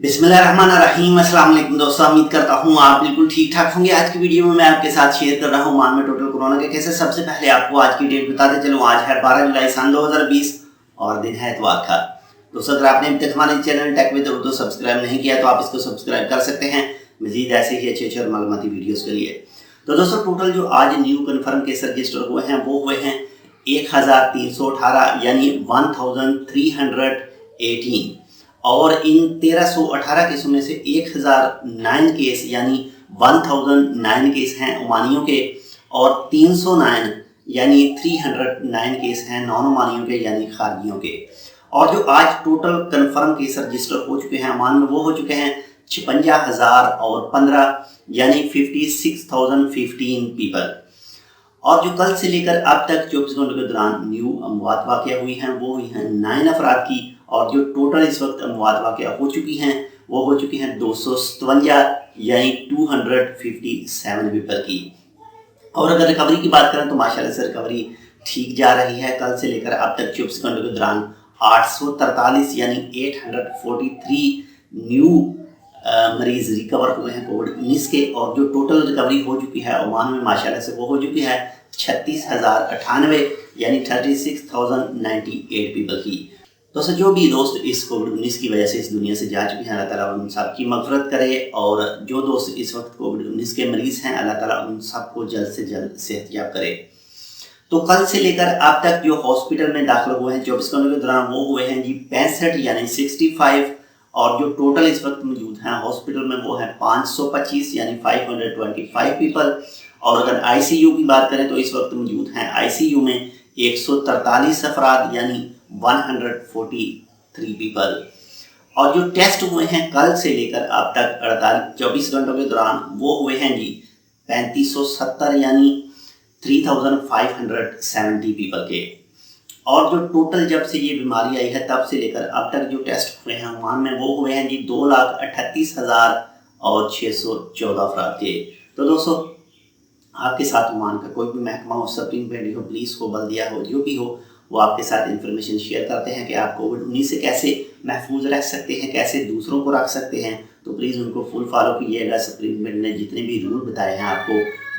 बिस्मिल्लाहिर्रहमानिर्रहीम। अस्सलाम वालेकुम दोस्तों, उम्मीद करता हूँ आप बिल्कुल ठीक ठाक होंगे। आज की वीडियो में मैं आपके साथ शेयर कर रहा हूँ ओमान में टोटल कोरोना के केसेस। सबसे पहले आपको आज की डेट बताते चलूँ। आज है 12 जुलाई सन 2020 और दिन है इतवार का। दोस्तों, अगर आपने अभी तक हमारे channel tech with Urdu subscribe नहीं किया तो आप इसको सब्सक्राइब कर सकते हैं मजीद ऐसे ही अच्छे और मालूमाती वीडियोज़ के लिए। तो दोस्तों, टोटल जो आज न्यू कन्फर्म केस रजिस्टर हुए हैं वो हुए हैं 1318 यानी 1318, और इन 1318 केसों में से 1009 केस यानी 1009 केस हैं ओमानियों के, और 309 यानी 309 केस हैं नॉन ओमानियों के यानी खारजियों के। और जो आज टोटल कंफर्म केस रजिस्टर हो चुके हैं ओमान में वो हो चुके हैं 56,015 यानी 56,015 पीपल। और जो कल से लेकर अब तक 24 घंटों के दौरान न्यू अमवात वाक़या हुई हैं वो हुई हैं 9 अफराद की, और जो टोटल इस वक्त अमवात वाक़या हो चुकी हैं वो हो चुकी हैं 257 यानी 257 पीपल की। और अगर रिकवरी की बात करें तो माशाल्लाह से रिकवरी ठीक जा रही है। कल से लेकर अब तक 24 घंटों के दौरान 843 यानी 843 न्यू मरीज़ रिकवर हुए हैं कोविड-19 के, और जो टोटल रिकवरी हो चुकी है ओमान में माशाल्लाह से वो हो चुकी है 36,098 यानी 36,098 पीपल की। दोस्तों, जो भी दोस्त इस कोविड-19 की वजह से इस दुनिया से जा चुके हैं अल्लाह ताला उन सब की मग़फ़िरत करे, और जो दोस्त इस वक्त कोविड-19 के मरीज़ हैं अल्लाह ताला उन सबको जल्द से जल्द सेहतयाब करे। तो कल से लेकर अब तक जो हॉस्पिटल में दाखिल हुए हैं 24 घंटों के दौरान वो हुए हैं जी 65 यानी 65, और जो टोटल इस वक्त मौजूद हैं हॉस्पिटल में वो हैं 525 यानी 525 पीपल। और अगर आईसीयू की बात करें तो इस वक्त मौजूद हैं आईसीयू में 143 अफराद यानी 143 पीपल। और जो टेस्ट हुए हैं कल से लेकर अब तक 24 घंटों के दौरान वो हुए हैं जी 3570 यानी 3570 पीपल के। और जो टोटल जब से ये बीमारी आई है तब से लेकर अब तक जो टेस्ट हुए हैं ओमान में वो हुए हैं जी 2,38,614 अफराद के। तो दोस्तों, आपके साथ ओमान का कोई भी महकमा हो, सुप्रीम पेंडी हो, पुलिस हो, बल्दिया हो, जो भी हो, वो आपके साथ इन्फॉर्मेशन शेयर करते हैं कि आप कोविड-19 से कैसे महफूज रह सकते हैं, कैसे दूसरों को रख सकते हैं। तो प्लीज़ उनको फुल फॉलो कीजिएगा। सुप्रीम पेंडी ने जितने भी रूल बताए हैं आपको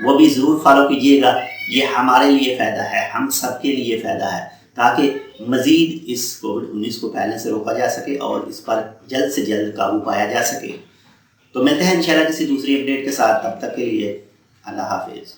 वो भी ज़रूर फॉलो कीजिएगा। ये हमारे लिए फ़ायदा है, हम सब के लिए फ़ायदा है, ताकि मज़ीद इस कोविड-19 को फैलने से रोका जा सके और इस पर जल्द से जल्द काबू पाया जा सके। तो मिलते हैं इंशाल्लाह किसी दूसरी अपडेट के साथ, तब तक के लिए अल्लाह हाफिज़।